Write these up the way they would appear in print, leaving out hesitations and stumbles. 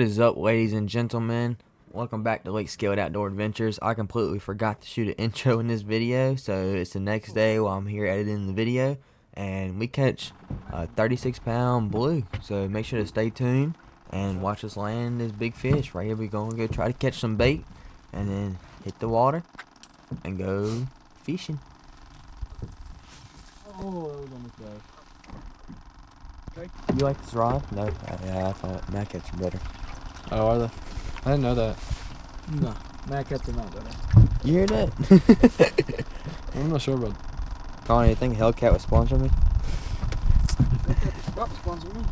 What is up, ladies and gentlemen? Welcome back to Lake Scaled Outdoor Adventures. I completely forgot to shoot an intro in this video, so it's the next day while I'm here editing the video, and we catch a 36-pound blue. So make sure to stay tuned and watch us land this big fish. Right here, we're gonna go try to catch some bait, and then hit the water and go fishing. Oh, that was almost bad. Okay. You like this rod? No, yeah, I thought Mac catch better. Oh, are they? I didn't know that. No, Mac Cats are not better. You hear that? I'm not sure about. Colin, you think Hellcat would sponsor me? Stop sponsoring me.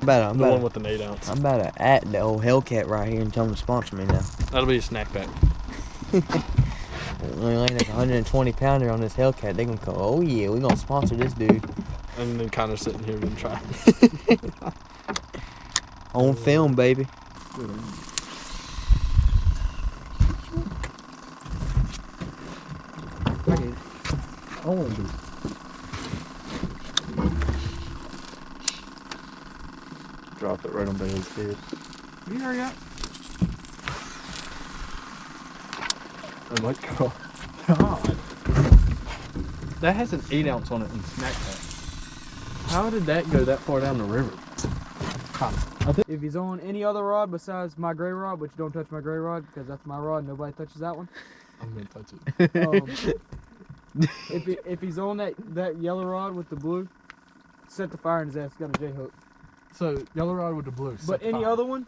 I'm The one with an 8-ounce. I'm about to at the old Hellcat right here and tell them to sponsor me now. That'll be a snack pack. We land like a 120-pounder on this Hellcat. They gonna go, oh yeah, we gonna sponsor this dude. And then kind of sitting here and try. On film, baby. Drop it right on Bailey's head. You hurry up. Oh my god. That has an 8-ounce on it in snack pack. How did that go that far down the river? If he's on any other rod besides my gray rod, which don't touch my gray rod because that's my rod, nobody touches that one. I'm gonna touch it. If he's on that yellow rod with the blue, set the fire in his ass. Got a J hook. So yellow rod with the blue. But any other one,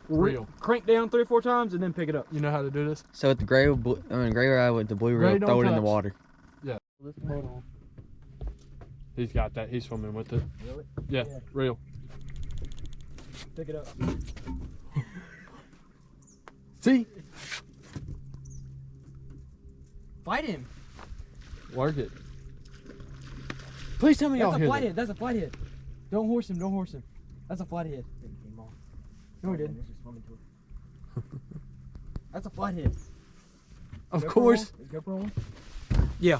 Real. Crank down 3 or 4 times and then pick it up. You know how to do this? So with the gray rod with the blue rod, throw it in the water. Yeah. Let's hold on. He's got that. He's swimming with it. Really? Yeah. Real. Pick it up. See? Fight him. Work it. Please tell me y'all That's a hear flathead. that. That's a flathead. Don't horse him. Don't horse him. That's a flathead. No, he didn't. That's a flathead. Of course. Is GoPro on? Yeah.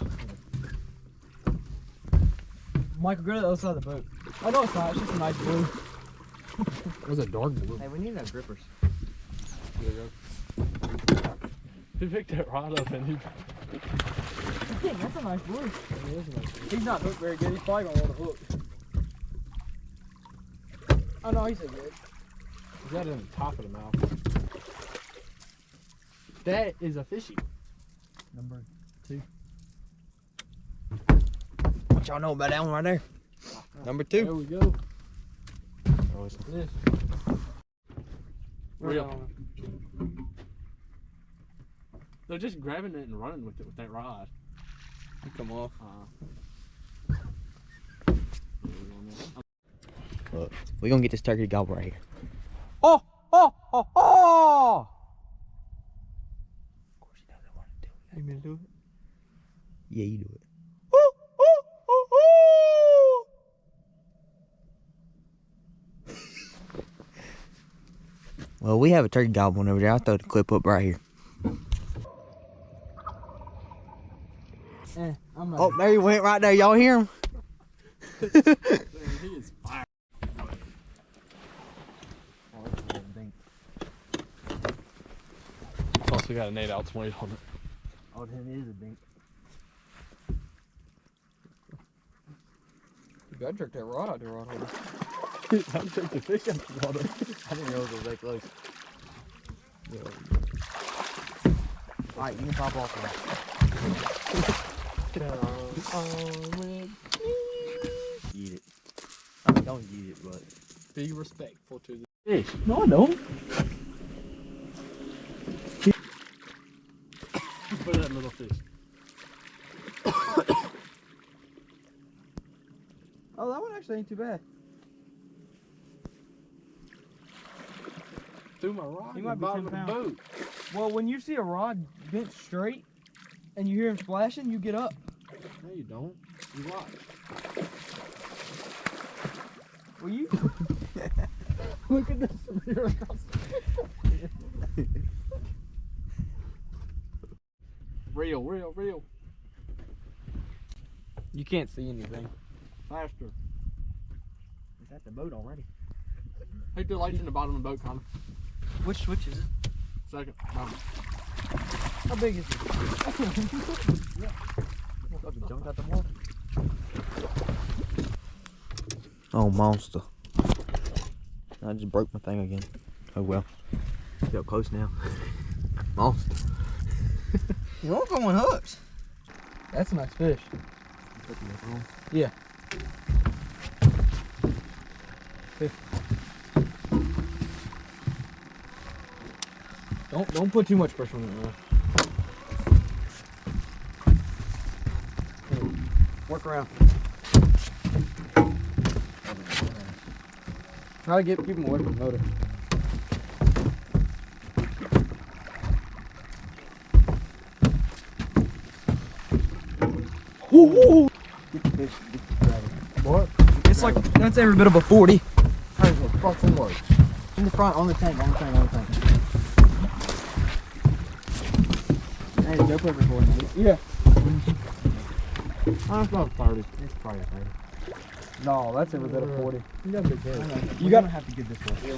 Michael, go to the other side of the boat. Oh, no, it's not. It's just a nice blue. It was a dark blue. Hey, we need no grippers. There you go. He picked that rod up and he... Dang, that's a nice blue. He's not hooked very good. He's probably going to want to hook. Oh, no, he's a good. He's got it in the top of the mouth. That is a fishy. Number 2. What y'all know about that one right there? Number 2. There we go. Oh, it's this. Real. They're just grabbing it and running with it with that rod. You come off. Look, we gonna get this turkey to gobble right here. Oh! Oh! Oh! Oh! Of course he doesn't want to do it. You mean to do it? Yeah, you do it. Oh! Oh! Oh! Oh! Well, we have a turkey gobbling over there. I'll throw the clip up right here. I'm not. Oh, there he went right there. Y'all hear him? He is fire. Also got an 8-ounce weight on it. Oh, that is a dink. You gotta jerk that rod out there, rod holder. I'll take the fish out of the water. I didn't know it was that close. Alright, you can pop off now. Eat it. I mean, don't eat it, but Be respectful to the fish. No, I don't. Look at that little fish. Oh, that one actually ain't too bad. Threw my rod He in might the be bottom 10 of the pounds. boat. Well, when you see a rod bent straight and you hear him splashing, you get up. No, you don't. You watch. Will you? Look at this. Real, real, real. You can't see anything. Faster. It's at the boat already. Take the lights in the bottom of the boat, Connor. Which switch is it? Second. Bottom. How big is it? Jumped out the water. Oh, monster. I just broke my thing again. Oh well. Get up close now. Monster. You won't go on hooks. That's a nice fish. Yeah. Don't put too much pressure on it, man. Work around. Try to keep them away from the motor. Ooh. Get the fish. Get the What? It's like, that's every bit of a 40. Hey, what the fuck's in work? In the front, on the tank, on the tank, on the tank. Hey, GoPro recording, mate. Yeah. Oh, it's about 30. It's probably 30. No, that's every bit of 40. You got a big head. You gotta have to get this way.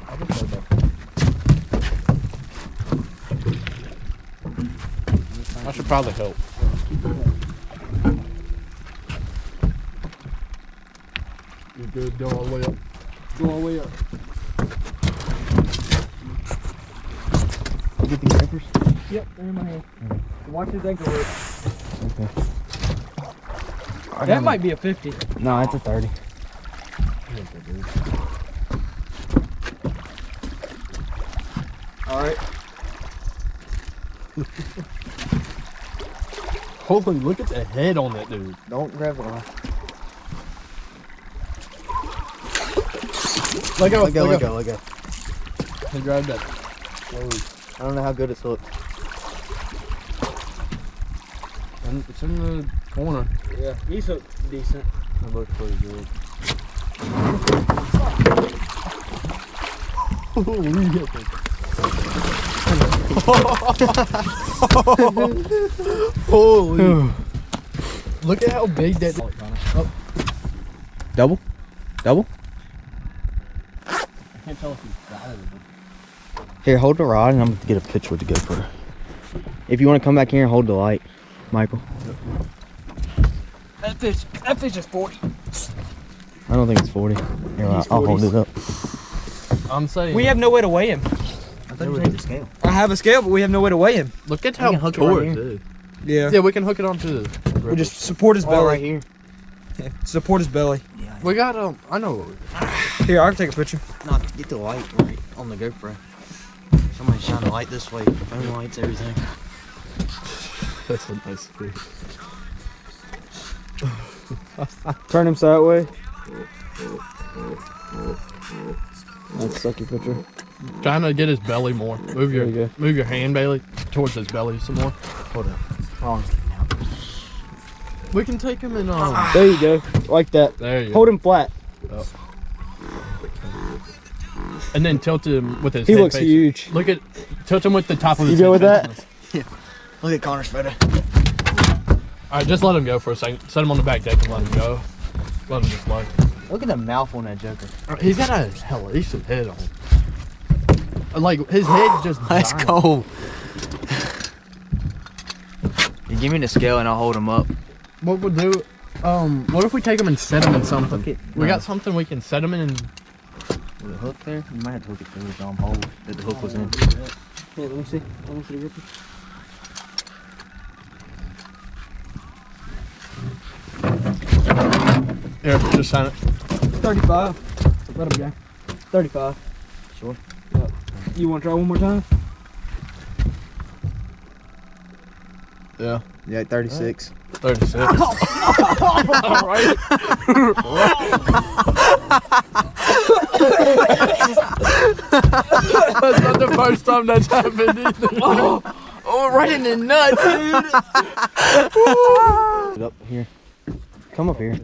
I just said that. I should probably help. You're good. Go all the way up. Go all the way up. You get these papers? Yep, they're in my hand. Watch his ankle rope. Okay. That might be a 50. No, it's a 30. Alright. Holy, look at the head on that dude. Don't grab the line. Let go, Let go. He grabbed that. I don't know how good it's hooked. And it's in the corner. Yeah, he's hooked decent. It looks pretty good. Holy. Look at how big that. Oh, Double? Double? I can't tell if he's got it. Here, hold the rod and I'm going to get a picture with the GoPro. If you want to come back here and hold the light, Michael. That fish is 40. I don't think it's 40. Here, I'll hold it up. I'm saying. We have no way to weigh him. I thought you had the scale. I have a scale, but we have no way to weigh him. Look at how can hook it short right it here. is. Yeah. Yeah, we can hook it onto the. We just support his belly. Oh, right here. Support his belly. Yeah. We got I know. Here, I can take a picture. No, get the light right on the GoPro. Somebody shine the light this way. Phone lights, everything. That's a nice fish. Turn him sideways. That's a sucky picture. Trying to get his belly more. Move There you your hand, Bailey, towards his belly some more. Hold up. Wrong. We can take him and There you go. Like that. there you Hold him flat. go. And then tilt him with his He head looks facing. huge. Tilt him with the top of his You head go with that? facing us. Look at Connor's photo. Alright, just let him go for a second. Set him on the back deck and let him go. Let him just float. Look at the mouth on that joker. He's got a hellacious head on. Like, his head just Let's giant. go. You give me the scale and I'll hold him up. What we'll do, what if we take him and set him in something? Hook it. We No. got something we can set him in and With a hook there? You might have to hook it through his hole that the hook was in. Here, let me see. Let me see the picture. here, just sign it. 35. Let him go. 35. Sure. Yep. You want to try one more time? Yeah. Yeah, 36. 36. Alright. That's not the first time that's happened either. Oh, right in the nuts, dude. Up here. Come up here.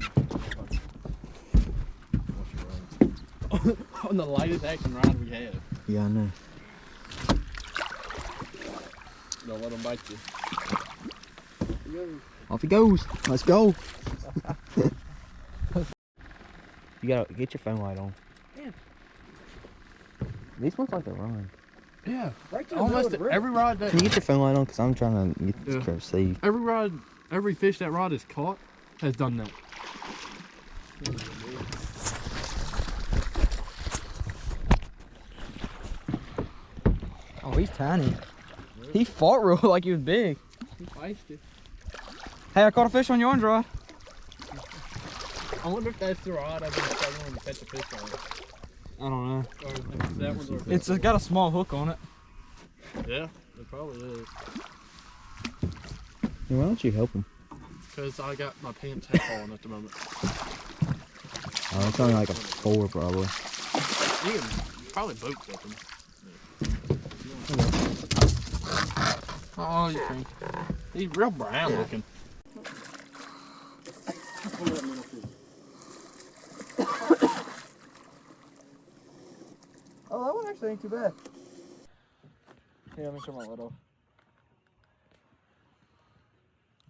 On the lightest action rod we have. Yeah, I know. Don't let him bite you. Off he goes. Let's go. You gotta get your phone light on. Yeah. These ones like to run. Yeah. Right to the Almost middle of the river. every rod that Can you get your phone light on? Cause I'm trying to get this Yeah. curve see. every fish that rod has caught has done that. Oh, he's tiny. He fought real like he was big. He feisty. Hey, I caught a fish on your orange rod. I wonder if that's the rod I've been struggling to catch a fish on. I don't know. Or if that one's or if It's got a small hook on it. yeah, it probably is. Why don't you help him? Because I got my pants half on at the moment. Oh, it's only like a 4 probably. You can probably boat flip him. Oh, you think? He's real brown looking. Oh, that one actually ain't too bad. Here, let me turn my light off.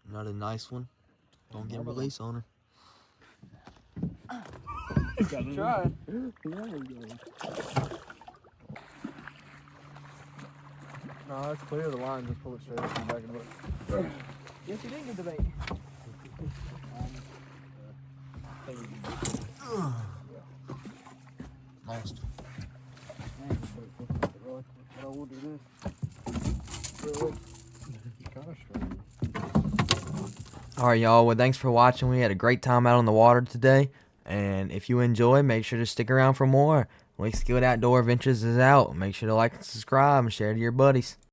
Another nice one. Don't get a release on her. Try. No, that's clear. The line just pull it straight up and back in the boat. Yes, you did get the bait. Lost. I will do this. Alright, y'all. Well, thanks for watching. We had a great time out on the water today. And if you enjoy, make sure to stick around for more. Lake Skilled Outdoor Adventures is out. Make sure to like and subscribe and share to your buddies.